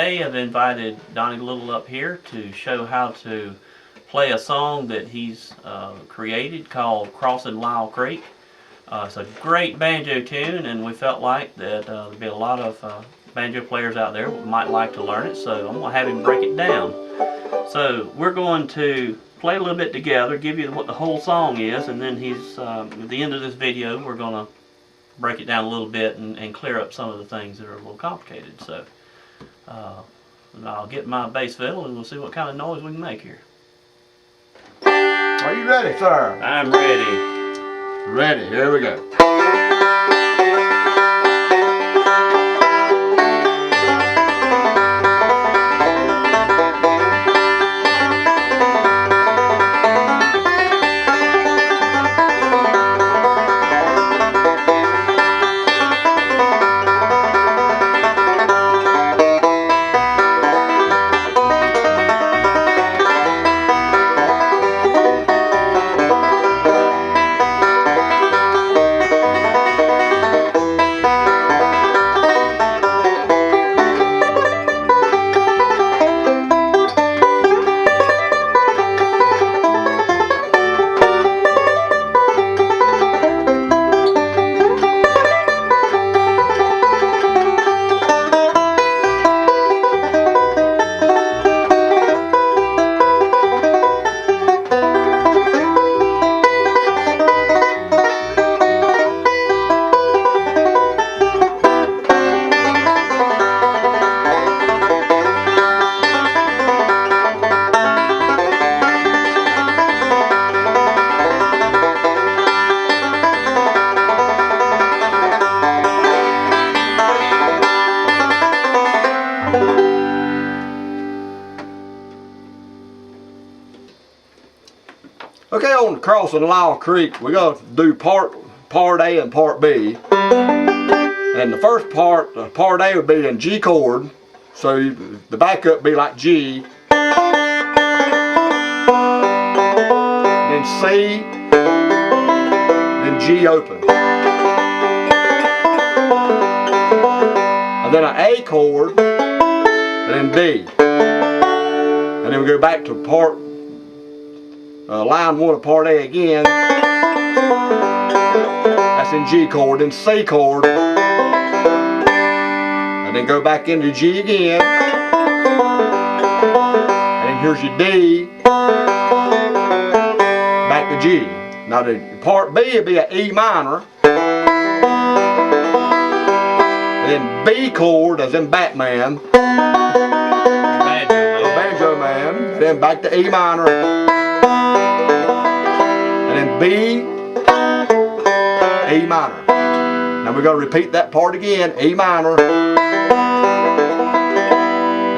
today I've invited Donnie Little up here to show how to play a song that he's created called Crossing Lyle Creek. It's a great banjo tune, and we felt like that there'd be a lot of banjo players out there who might like to learn it, so I'm going to have him break it down. So we're going to play a little bit together, give you what the whole song is, and then at the end of this video we're going to break it down a little bit and clear up some of the things that are a little complicated. So I'll get my bass fiddle and we'll see what kind of noise we can make here. Are you ready, sir? I'm ready. Ready, here we go. Okay, on Crossing Lyle Creek, we're going to do part A and part B. And the first part A would be in G chord. So the backup would be like G. Then C. Then G open. And then an A chord. And then D. And then we go back to line 1 of part A again. That's in G chord, then C chord, and then go back into G again, and then here's your D, back to G. Now the part B would be an E minor, and then B chord as in Batman, banjo man, then back to E minor, and then B, E minor. Now we're going to repeat that part again. E minor, and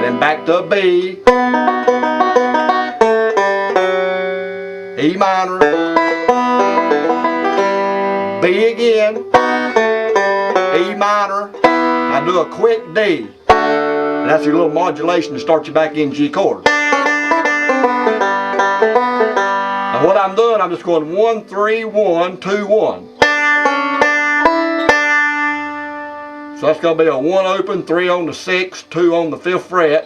then back to B, E minor, B again, E minor. Now do a quick D. And that's your little modulation to start you back in G chord. Now what I'm doing, I'm just going 1, 3, 1, 2, 1. So that's going to be a 1 open, 3 on the 6th, 2 on the 5th fret.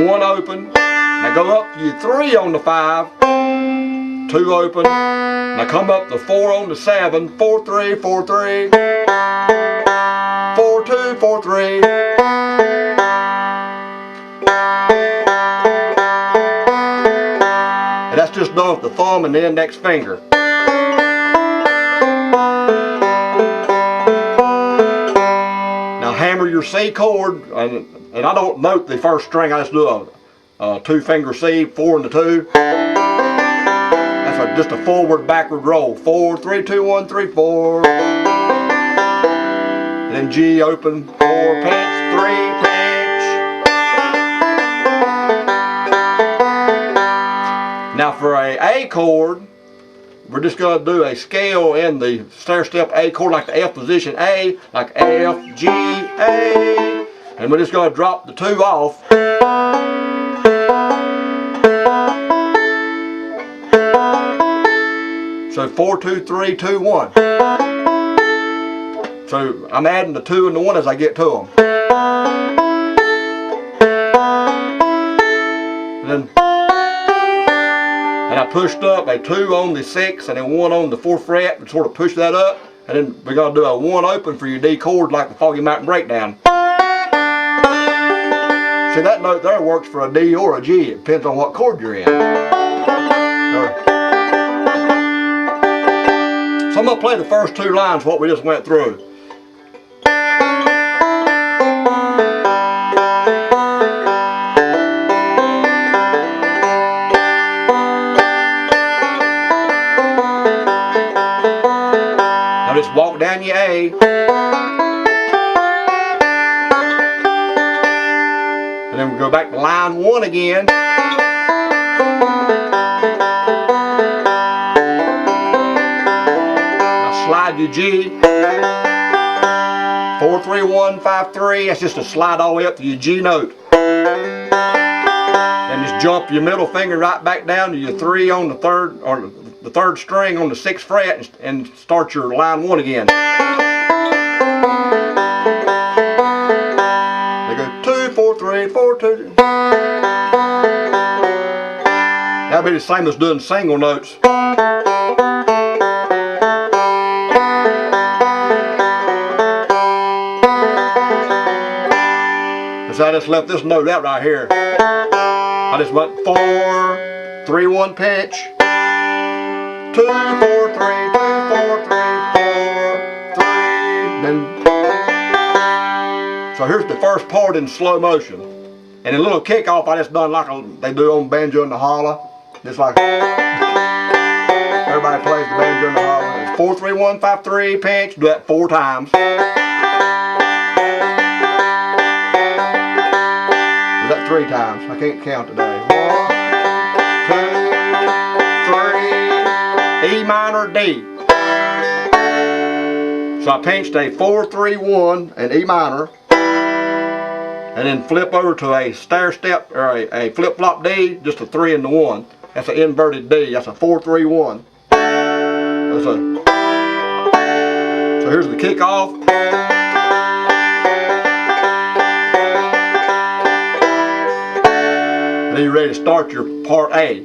1 open. Now go up to your 3 on the 5. 2 open. Now come up to 4 on the 7. 4, 3, 4, 3. 4, 2, 4, 3. And that's just done with the thumb and the index finger. Now hammer your C chord, and I don't note the first string, I just do a 2-finger C, 4 and the 2. That's just a forward backward roll. 4, 3, 2, 1, 3, 4. And then G open, 4 pinch, 3 pinch. Now for a chord, we're just going to do a scale in the stair step A chord, like the F position A, like F, G, A. And we're just going to drop the 2 off. So 4, 2, 3, 2, 1. So I'm adding the 2 and the 1 as I get to them. pushed up, a 2 on the 6th and a 1 on the 4th fret, and sort of push that up, and then we're going to do a 1 open for your D chord like the Foggy Mountain Breakdown. See, that note there works for a D or a G. It depends on what chord you're in. So I'm going to play the first 2 lines, what we just went through. Now just walk down your A. And then we go back to line 1 again. Now slide your G. 4, 3, 1, 5, 3. That's just a slide all the way up to your G note. And just jump your middle finger right back down to your 3 on the 3rd, or the 3rd string on the 6th fret, and start your line 1 again. They go 2, 4, 3, 4, 2. That'll be the same as doing single notes. So I just left this note out right here. I just went 4, 3, 1 pinch, 2, 4, 3, 2, 4, 3, 4, 3. Then, so here's the first part in slow motion. And a little kickoff I just done like they do on banjo in the holler. Just like everybody plays the banjo in the holler. It's 4, 3, 1, 5, 3 pinch. Do that 4 times. Was that 3 times? I can't count today. 1, 2, 3, E minor, D. So I pinched a 4, 3, 1 and E minor, and then flip over to a stair step or a flip flop D, just a 3 and the 1. That's an inverted D. That's a 4, 3, 1. So here's the kickoff. And then you're ready to start your part A.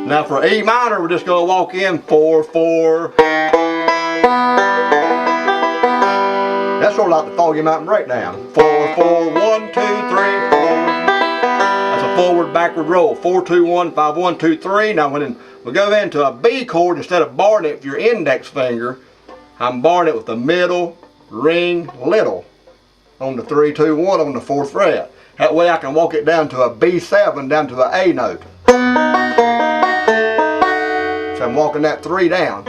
Now for E minor, we're just going to walk in 4, 4. That's sort of like the Foggy Mountain Breakdown. 4, 4, 1, 2, 3, 4. That's a forward, backward roll. 4, 2, 1, 5, 1, 2, 3. Now when we go into a B chord, instead of barring it with your index finger, I'm barring it with the middle ring little on the 3, 2, 1 on the 4th fret. That way I can walk it down to a B7, down to the A note. So I'm walking that 3 down.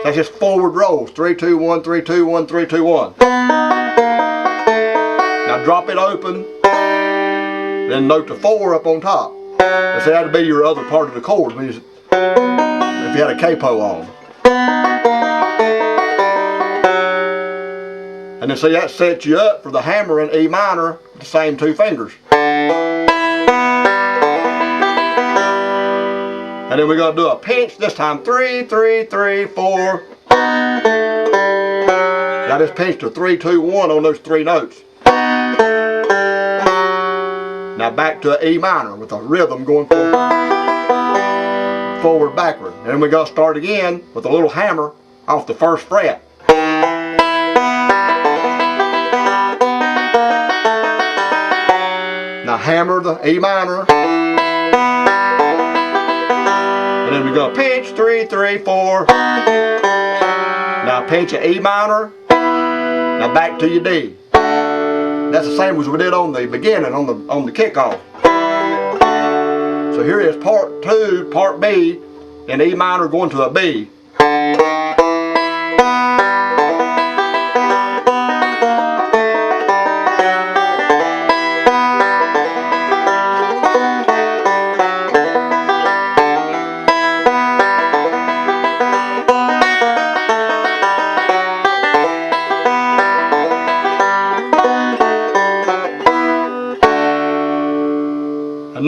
That's just forward rolls. 3, 2, 1, 3, 2, 1, 3, 2, 1. Now drop it open, then note the 4 up on top. And so that'd be your other part of the chord if you had a capo on. And then see, that sets you up for the hammer in E minor with the same 2 fingers. And then we're going to do a pinch this time. 3, 3, 3, 4. I just pinched a 3, 2, 1 on those 3 notes. Now back to E minor with a rhythm going forward, backward. And then we're going to start again with a little hammer off the 1st fret. Now hammer the E minor. And then we're going to pinch 3, 3, 4. Now pinch an E minor. Now back to your D. That's the same as we did on the beginning, on the kickoff. So here is part 2, part B, in E minor going to a B.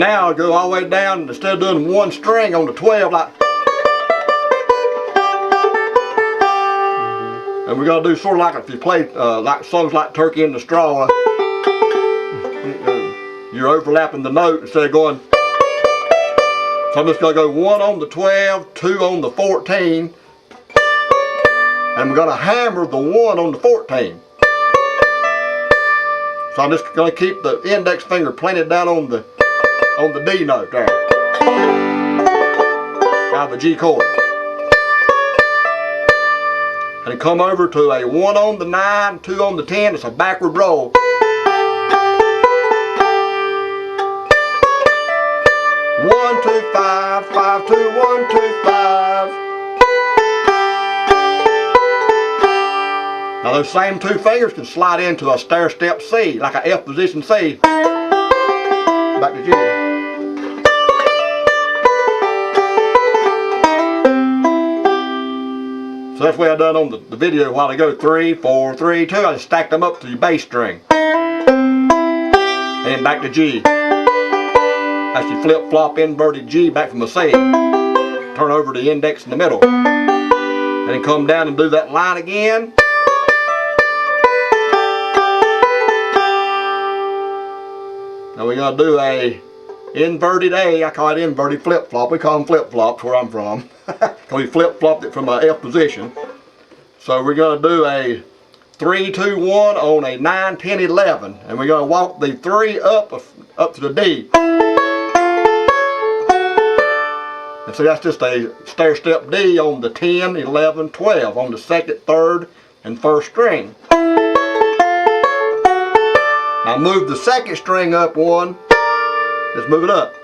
now go all the way down, instead of doing one string on the 12, like, and we're gonna do sort of like if you play like songs like Turkey in the Straw, you're overlapping the note instead of going. So I'm just gonna go 1 on the 12, 2 on the 14, and we're gonna hammer the 1 on the 14. So I'm just gonna keep the index finger planted down on the D note there, out of the G chord. And come over to a 1 on the 9, 2 on the 10, it's a backward roll. 1, 2, 5, 5, 2, 1, 2, 5. Now those same 2 fingers can slide into a stair step C, like a F position C. Back to G. So that's the way I done on the video a while ago. 3, 4, 3, 2. I just stacked them up to the bass string. And then back to G. That's your flip flop inverted G back from the C. Turn over the index in the middle. And then come down and do that line again. Now we're going to do a inverted A. I call it inverted flip flop. We call them flip flops where I'm from. Because we flip flopped it from a F position. So we're going to do a 3, 2, 1 on a 9, 10, 11. And we're going to walk the 3 up to the D. And so that's just a stair step D on the 10, 11, 12 on the 2nd, 3rd, and 1st string. Now move the 2nd string up 1. Just move it up.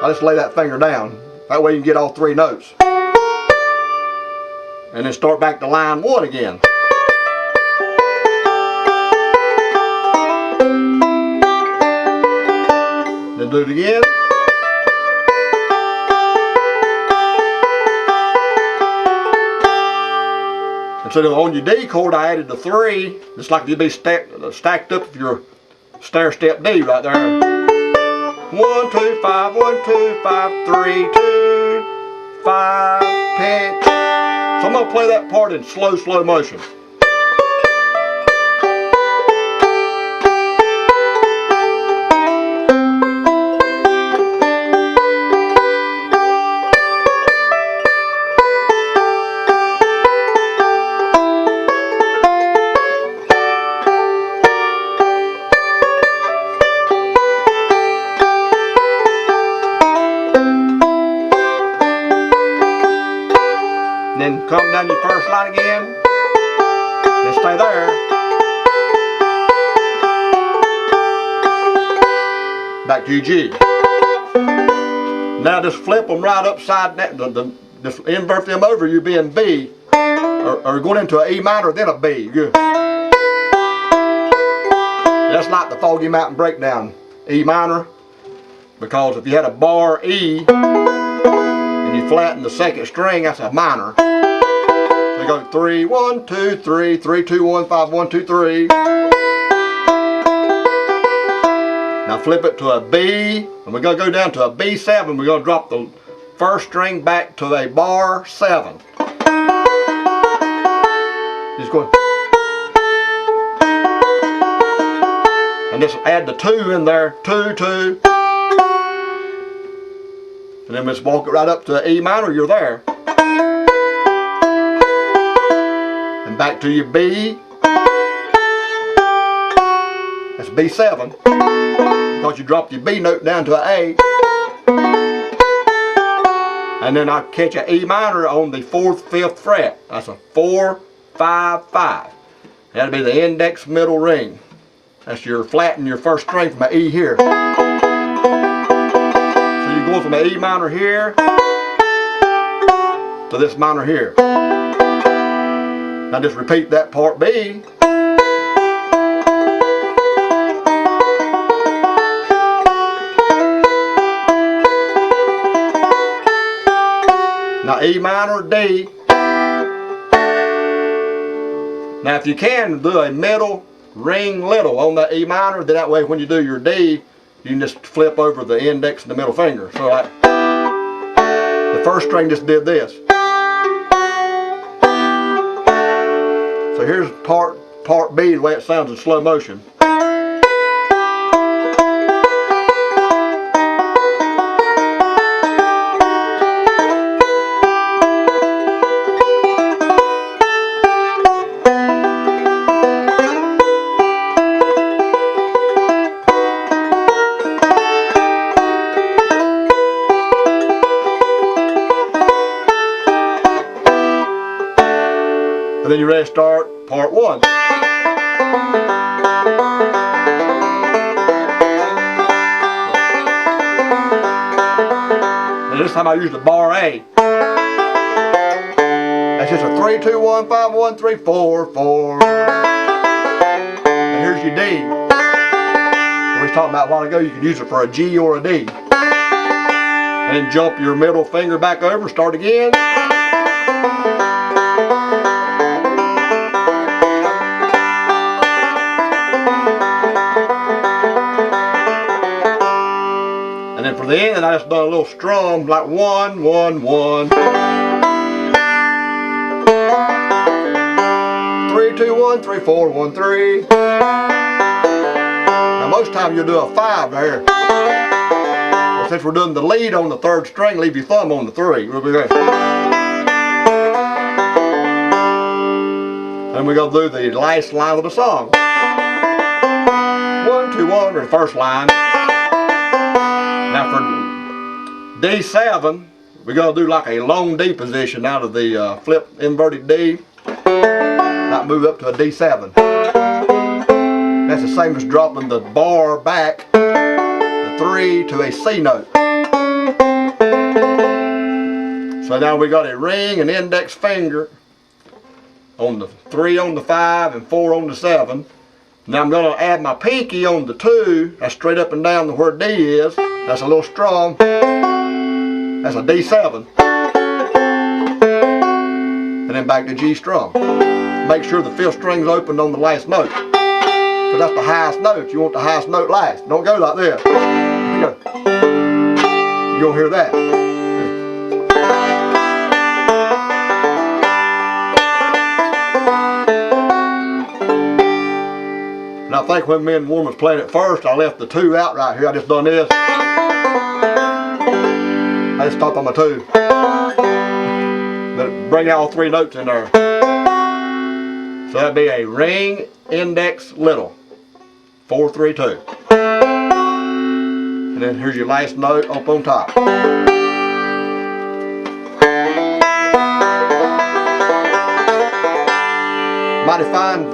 I just lay that finger down. That way you can get all 3 notes. And then start back to line 1 again. Then do it again. And so on your D chord, I added the 3, just like you'd be stacked up if you're stair step D right there. 1, 2, 5, 1, 2, 5, 3, 2, 5, pinch. So I'm going to play that part in slow motion. Then come down your 1st line again. Then stay there. Back to your G. Now just flip them right upside down. Just invert them over. You be in B, or going into an E minor, then a B. Good. That's like the Foggy Mountain Breakdown, E minor. Because if you had a bar E, and you flatten the 2nd string, that's a minor. So you go 3, 1, 2, 3, 3, 2, 1, 5, 1, 2, 3. Now flip it to a B, and we're going to go down to a B7. We're going to drop the 1st string back to a bar 7. Just go. And just add the 2 in there. 2, 2. And then just walk it right up to E minor, you're there. And back to your B. That's B7. Because you dropped your B note down to an A. And then I catch an E minor on the 4th, 5th fret. That's a 4, 5, 5. That'll be the index middle ring. That's your flatten your 1st string from an E here. Going from an E minor here to this minor here. Now just repeat that part B. Now E minor, D. Now if you can, do a middle ring little on that E minor, then that way when you do your D, you can just flip over the index and the middle finger. So like the first string just did this. So here's part B, the way it sounds in slow motion. And then you're ready to start part 1. And this time I use the bar A. That's just a 3, 2, 1, 5, 1, 3, 4, 4. And here's your D. We was talking about a while ago, you can use it for a G or a D. And then jump your middle finger back over, start again. And then for the end, I just done a little strum, like 1, 1, 1. 3, 2, 1, 3, 4, 1, 3. Now most times you'll do a 5 there. Well, since we're doing the lead on the 3rd string, leave your thumb on the 3. We'll be there. And we're going to do the last line of the song. 1, 2, 1, or the first line. Now for D7, we're going to do like a long D position out of the flip inverted D. Not move up to a D7. That's the same as dropping the bar back, the 3 to a C note. So now we got a ring and index finger on the 3 on the 5 and 4 on the 7. Now I'm going to add my pinky on the 2. That's straight up and down to where D is. That's a little strum. That's a D7. And then back to G strum. Make sure the 5th string's opened on the last note. Because that's the highest note. You want the highest note last. Don't go like this. You go. You don't hear that. And I think when me and Warren was playing it first, I left the 2 out right here. I just done this. I just stopped on my 2. But bring out all 3 notes in there. So that'd be a ring, index, little. 4, 3, 2. And then here's your last note up on top. Mighty fine,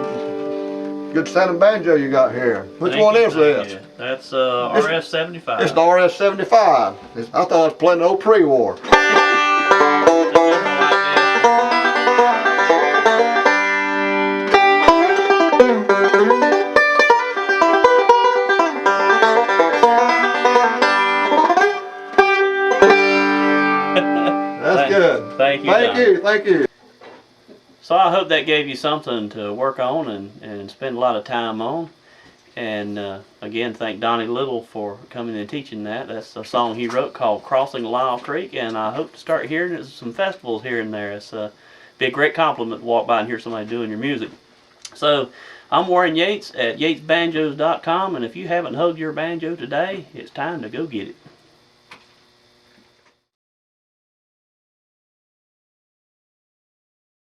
good sounding banjo you got here. Which one is this? That's RS-75. It's the RS-75. I thought I was playing the old pre-war. That's good. Thank you. Thank you. So I hope that gave you something to work on and spend a lot of time on. And again, thank Donnie Little for coming and teaching that. That's a song he wrote called Crossing Lyle Creek, and I hope to start hearing it at some festivals here and there. It's be a great compliment to walk by and hear somebody doing your music. So I'm Warren Yates at yatesbanjos.com, and if you haven't hugged your banjo today, it's time to go get it.